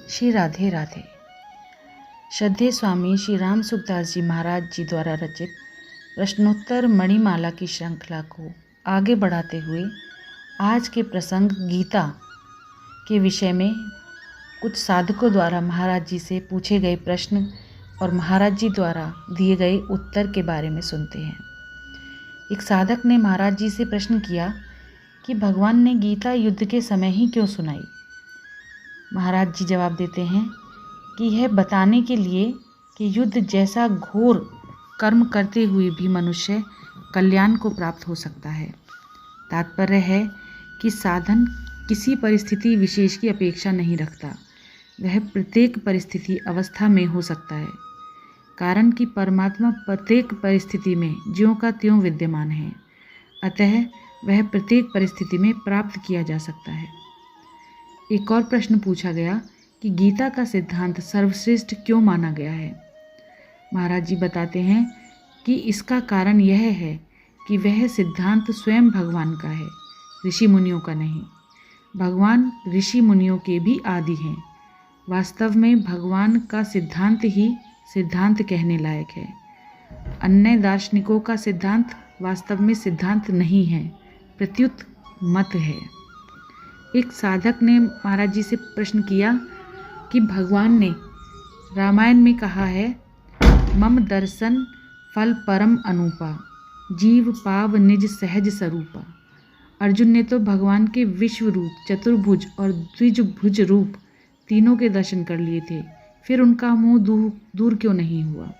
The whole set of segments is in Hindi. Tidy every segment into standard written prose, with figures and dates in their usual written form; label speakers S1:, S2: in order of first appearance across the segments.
S1: श्री राधे राधे। श्रद्धेय स्वामी श्री राम सुखदास जी महाराज जी द्वारा रचित प्रश्नोत्तर मणिमाला की श्रृंखला को आगे बढ़ाते हुए आज के प्रसंग गीता के विषय में कुछ साधकों द्वारा महाराज जी से पूछे गए प्रश्न और महाराज जी द्वारा दिए गए उत्तर के बारे में सुनते हैं। एक साधक ने महाराज जी से प्रश्न किया कि भगवान ने गीता युद्ध के समय ही क्यों सुनाई। महाराज जी जवाब देते हैं कि यह बताने के लिए कि युद्ध जैसा घोर कर्म करते हुए भी मनुष्य कल्याण को प्राप्त हो सकता है। तात्पर्य है कि साधन किसी परिस्थिति विशेष की अपेक्षा नहीं रखता, वह प्रत्येक परिस्थिति अवस्था में हो सकता है। कारण कि परमात्मा प्रत्येक परिस्थिति में ज्यों का त्यों विद्यमान है, अतः वह प्रत्येक परिस्थिति में प्राप्त किया जा सकता है। एक और प्रश्न पूछा गया कि गीता का सिद्धांत सर्वश्रेष्ठ क्यों माना गया है। महाराज जी बताते हैं कि इसका कारण यह है कि वह सिद्धांत स्वयं भगवान का है, ऋषि मुनियों का नहीं। भगवान ऋषि मुनियों के भी आदि हैं। वास्तव में भगवान का सिद्धांत ही सिद्धांत कहने लायक है। अन्य दार्शनिकों का सिद्धांत वास्तव में सिद्धांत नहीं है, प्रत्युत मत है। एक साधक ने महाराज जी से प्रश्न किया कि भगवान ने रामायण में कहा है, मम दर्शन फल परम अनुपा, जीव पाव निज सहज स्वरूपा। अर्जुन ने तो भगवान के विश्व रूप, चतुर्भुज और द्विजभुज रूप तीनों के दर्शन कर लिए थे, फिर उनका मोह दूर क्यों नहीं हुआ।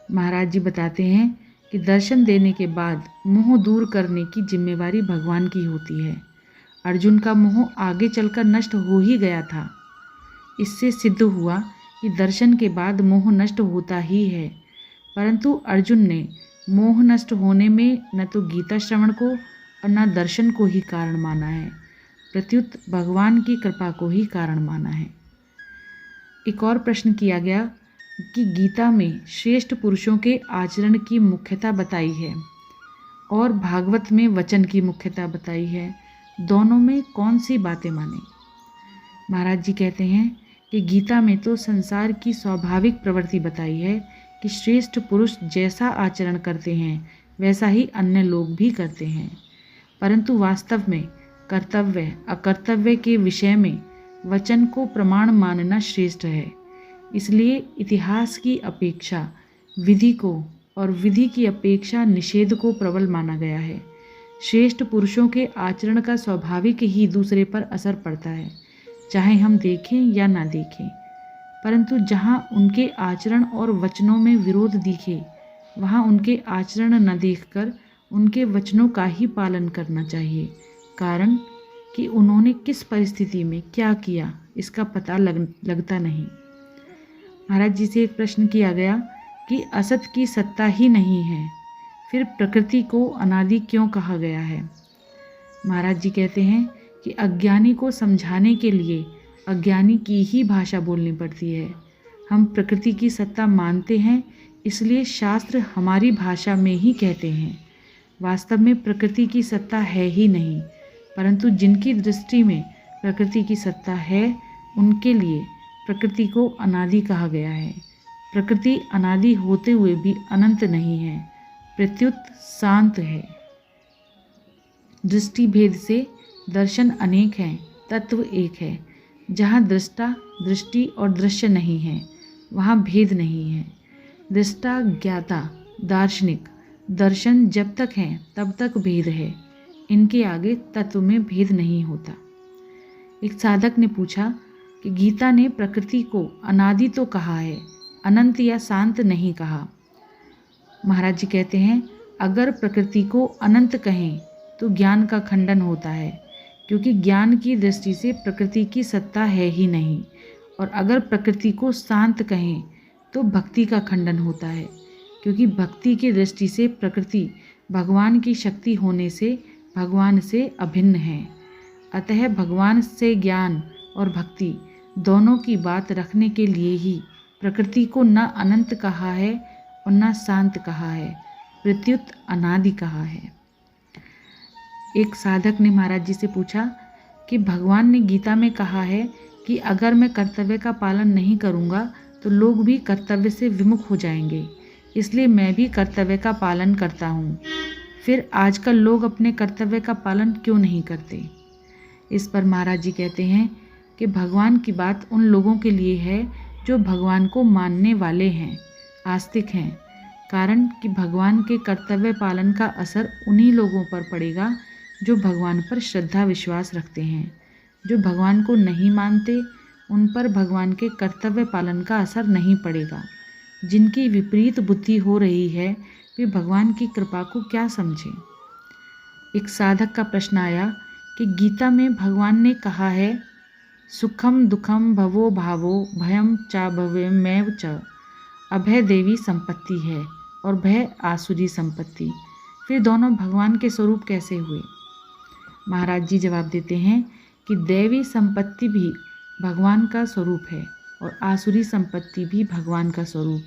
S1: महाराज जी बताते हैं कि दर्शन देने के बाद मोह दूर करने की जिम्मेवारी भगवान की होती है। अर्जुन का मोह आगे चलकर नष्ट हो ही गया था। इससे सिद्ध हुआ कि दर्शन के बाद मोह नष्ट होता ही है, परंतु अर्जुन ने मोह नष्ट होने में न तो गीता श्रवण को और न दर्शन को ही कारण माना है, प्रत्युत भगवान की कृपा को ही कारण माना है। एक और प्रश्न किया गया कि गीता में श्रेष्ठ पुरुषों के आचरण की मुख्यता बताई है और भागवत में वचन की मुख्यता बताई है, दोनों में कौन सी बातें माने। महाराज जी कहते हैं कि गीता में तो संसार की स्वाभाविक प्रवृत्ति बताई है कि श्रेष्ठ पुरुष जैसा आचरण करते हैं वैसा ही अन्य लोग भी करते हैं, परंतु वास्तव में कर्तव्य अकर्तव्य के विषय में वचन को प्रमाण मानना श्रेष्ठ है। इसलिए इतिहास की अपेक्षा विधि को और विधि की अपेक्षा निषेध को प्रबल माना गया है। श्रेष्ठ पुरुषों के आचरण का स्वाभाविक ही दूसरे पर असर पड़ता है, चाहे हम देखें या ना देखें, परंतु जहाँ उनके आचरण और वचनों में विरोध दिखे वहाँ उनके आचरण न देखकर उनके वचनों का ही पालन करना चाहिए। कारण कि उन्होंने किस परिस्थिति में क्या किया इसका पता लगता नहीं। महाराज जी से एक प्रश्न किया गया कि असत की सत्ता ही नहीं है, फिर प्रकृति को अनादि क्यों कहा गया है। महाराज जी कहते हैं कि अज्ञानी को समझाने के लिए अज्ञानी की ही भाषा बोलनी पड़ती है। हम प्रकृति की सत्ता मानते हैं, इसलिए शास्त्र हमारी भाषा में ही कहते हैं। वास्तव में प्रकृति की सत्ता है ही नहीं, परंतु जिनकी दृष्टि में प्रकृति की सत्ता है उनके लिए प्रकृति को अनादि कहा गया है। प्रकृति अनादि होते हुए भी अनंत नहीं है, प्रत्युत शांत है। दृष्टि भेद से दर्शन अनेक हैं, तत्व एक है। जहाँ दृष्टा दृष्टि और दृश्य नहीं है वहाँ भेद नहीं है। दृष्टा ज्ञाता दार्शनिक दर्शन जब तक हैं तब तक भेद है, इनके आगे तत्व में भेद नहीं होता। एक साधक ने पूछा कि गीता ने प्रकृति को अनादि तो कहा है, अनंत या शांत नहीं कहा। महाराज जी कहते हैं, अगर प्रकृति को अनंत कहें तो ज्ञान का खंडन होता है, क्योंकि ज्ञान की दृष्टि से प्रकृति की सत्ता है ही नहीं, और अगर प्रकृति को शांत कहें तो भक्ति का खंडन होता है, क्योंकि भक्ति की दृष्टि से प्रकृति भगवान की शक्ति होने से भगवान से अभिन्न है। अतः भगवान से ज्ञान और भक्ति दोनों की बात रखने के लिए ही प्रकृति को न अनंत कहा है और न शांत कहा है, प्रत्युत अनादि कहा है। एक साधक ने महाराज जी से पूछा कि भगवान ने गीता में कहा है कि अगर मैं कर्तव्य का पालन नहीं करूँगा तो लोग भी कर्तव्य से विमुख हो जाएंगे, इसलिए मैं भी कर्तव्य का पालन करता हूँ। फिर आजकल लोग अपने कर्तव्य का पालन क्यों नहीं करते? इस पर महाराज जी कहते हैं कि भगवान की बात उन लोगों के लिए है जो भगवान को मानने वाले हैं, आस्तिक हैं। कारण कि भगवान के कर्तव्य पालन का असर उन्हीं लोगों पर पड़ेगा जो भगवान पर श्रद्धा विश्वास रखते हैं। जो भगवान को नहीं मानते उन पर भगवान के कर्तव्य पालन का असर नहीं पड़ेगा। जिनकी विपरीत बुद्धि हो रही है वे भगवान की कृपा को क्या समझें? एक साधक का प्रश्न आया कि गीता में भगवान ने कहा है, सुखम दुखम भवो भावो भयम चा भवेमेव च, अभय देवी संपत्ति है और भय आसुरी संपत्ति। फिर दोनों भगवान के स्वरूप कैसे हुए? महाराज जी जवाब देते हैं कि दैवी संपत्ति भी भगवान का स्वरूप है और आसुरी संपत्ति भी भगवान का स्वरूप।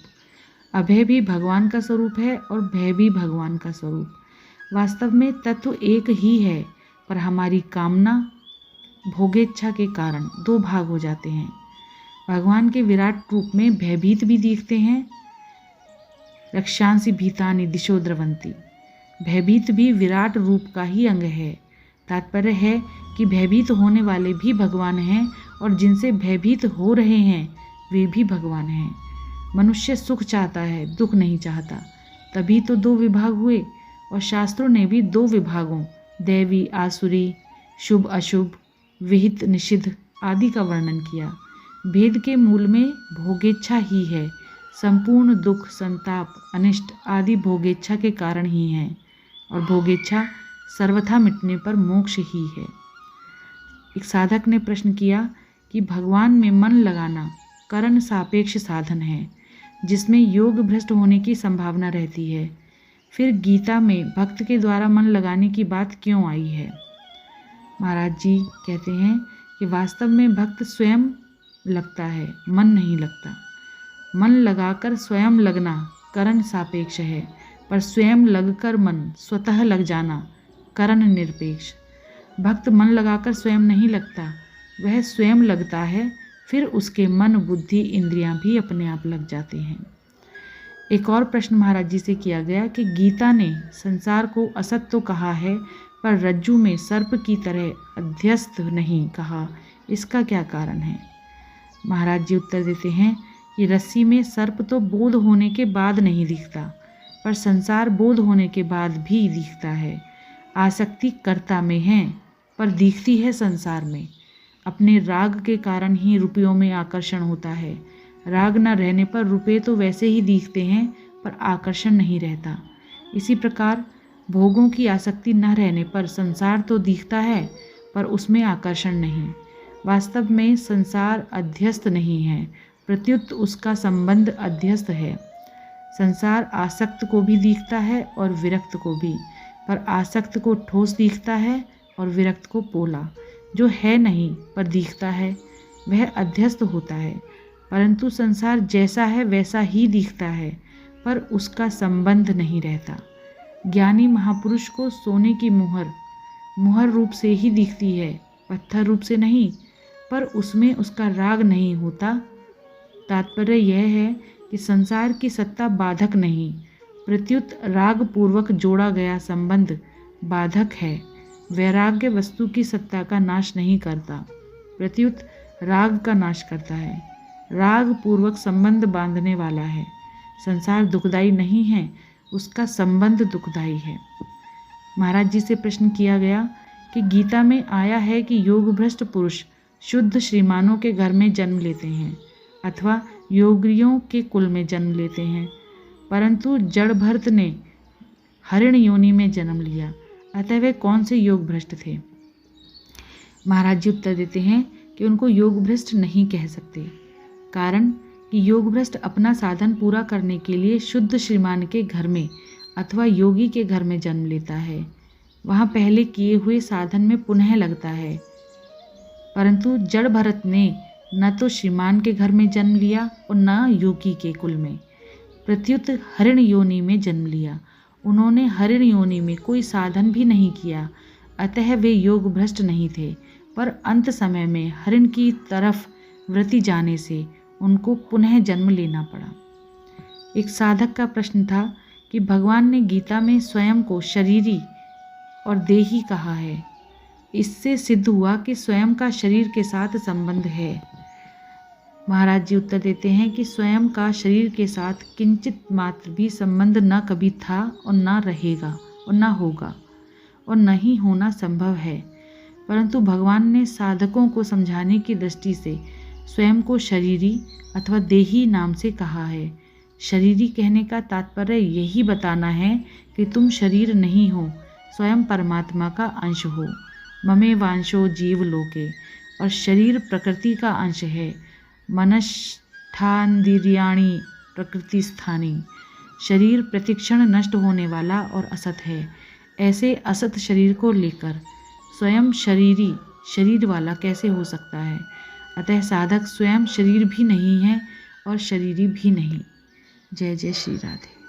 S1: अभय भी भगवान का स्वरूप है और भय भी भगवान का स्वरूप। वास्तव में तत्व एक ही है, पर हमारी कामना भोगेच्छा के कारण दो भाग हो जाते हैं। भगवान के विराट रूप में भयभीत भी दिखते हैं, रक्षांसि भीतानि दिशो द्रवंती। भयभीत भी विराट रूप का ही अंग है। तात्पर्य है कि भयभीत होने वाले भी भगवान हैं और जिनसे भयभीत हो रहे हैं वे भी भगवान हैं। मनुष्य सुख चाहता है, दुख नहीं चाहता, तभी तो दो विभाग हुए और शास्त्रों ने भी दो विभागों दैवी आसुरी, शुभ अशुभ, विहित निषिद्ध आदि का वर्णन किया। भेद के मूल में भोगेच्छा ही है। संपूर्ण दुख, संताप, अनिष्ट आदि भोगेच्छा के कारण ही हैं और भोगेच्छा सर्वथा मिटने पर मोक्ष ही है। एक साधक ने प्रश्न किया कि भगवान में मन लगाना करण सापेक्ष साधन है जिसमें योग भ्रष्ट होने की संभावना रहती है। फिर गीता में भक्त के द्वारा मन लगाने की बात क्यों आई है? महाराज जी कहते हैं कि वास्तव में भक्त स्वयं लगता है, मन नहीं लगता। मन लगाकर स्वयं लगना करण सापेक्ष है, पर स्वयं लगकर मन स्वतः लग जाना करण निरपेक्ष। भक्त मन लगाकर स्वयं नहीं लगता, वह स्वयं लगता है, फिर उसके मन, बुद्धि, इंद्रियां भी अपने आप लग जाते हैं। एक और प्रश्न महाराज जी से किया गया कि गीता ने संसार को असत तो कहा है पर रज्जू में सर्प की तरह अध्यस्त नहीं कहा, इसका क्या कारण है? महाराज जी उत्तर देते हैं कि रस्सी में सर्प तो बोध होने के बाद नहीं दिखता, पर संसार बोध होने के बाद भी दिखता है। आसक्ति कर्ता में है पर दिखती है संसार में। अपने राग के कारण ही रुपयों में आकर्षण होता है। राग न रहने पर रुपये तो वैसे ही दिखते हैं पर आकर्षण नहीं रहता। इसी प्रकार भोगों की आसक्ति न रहने पर संसार तो दिखता है पर उसमें आकर्षण नहीं। वास्तव में संसार अध्यस्त नहीं है, प्रत्युत उसका संबंध अध्यस्त है। संसार आसक्त को भी दिखता है और विरक्त को भी, पर आसक्त को ठोस दिखता है और विरक्त को पोला। जो है नहीं पर दिखता है वह अध्यस्त होता है, परंतु संसार जैसा है वैसा ही दिखता है पर उसका संबंध नहीं रहता। ज्ञानी महापुरुष को सोने की मुहर रूप से ही दिखती है, पत्थर रूप से नहीं, पर उसमें उसका राग नहीं होता। तात्पर्य यह है कि संसार की सत्ता बाधक नहीं, प्रत्युत राग पूर्वक जोड़ा गया संबंध बाधक है। वैराग्य वस्तु की सत्ता का नाश नहीं करता, प्रत्युत राग का नाश करता है। राग पूर्वक संबंध बांधने वाला है। संसार दुखदाई नहीं है, उसका संबंध दुखदाई है। महाराज जी से प्रश्न किया गया कि गीता में आया है कि योग भ्रष्ट पुरुष शुद्ध श्रीमानों के घर में जन्म लेते हैं अथवा योगियों के कुल में जन्म लेते हैं, परंतु जड़ भरत ने हरिण योनि में जन्म लिया, अतः वे कौन से योग भ्रष्ट थे? महाराज जी उत्तर देते हैं कि उनको योग भ्रष्ट नहीं कह सकते, कारण कि योग भ्रष्ट अपना साधन पूरा करने के लिए शुद्ध श्रीमान के घर में अथवा योगी के घर में जन्म लेता है। वहाँ पहले किए हुए साधन में पुनः लगता है। परंतु जड़ भरत ने न तो श्रीमान के घर में जन्म लिया और न योगी के कुल में, प्रत्युत हरिण योनि में जन्म लिया। उन्होंने हरिण योनि में कोई साधन भी नहीं किया, अतः वे योग भ्रष्ट नहीं थे, पर अंत समय में हरिण की तरफ वृत्ति जाने से उनको पुनः जन्म लेना पड़ा। एक साधक का प्रश्न था कि भगवान ने गीता में स्वयं को शरीरी और देही कहा है, इससे सिद्ध हुआ कि स्वयं का शरीर के साथ संबंध है। महाराज जी उत्तर देते हैं कि स्वयं का शरीर के साथ किंचित मात्र भी संबंध न कभी था और न रहेगा और न होगा और न ही होना संभव है, परंतु भगवान ने साधकों को समझाने की दृष्टि से स्वयं को शरीरी अथवा देही नाम से कहा है। शरीरी कहने का तात्पर्य यही बताना है कि तुम शरीर नहीं हो, स्वयं परमात्मा का अंश हो। ममे वांशो जीव लोके, और शरीर प्रकृति का अंश है। मनष्ठांदिर्याणि प्रकृति स्थानी, शरीर प्रतिक्षण नष्ट होने वाला और असत है। ऐसे असत शरीर को लेकर स्वयं शरीरी शरीर वाला कैसे हो सकता है? अतः साधक स्वयं शरीर भी नहीं है और शरीरी भी नहीं। जय जय श्री राधे।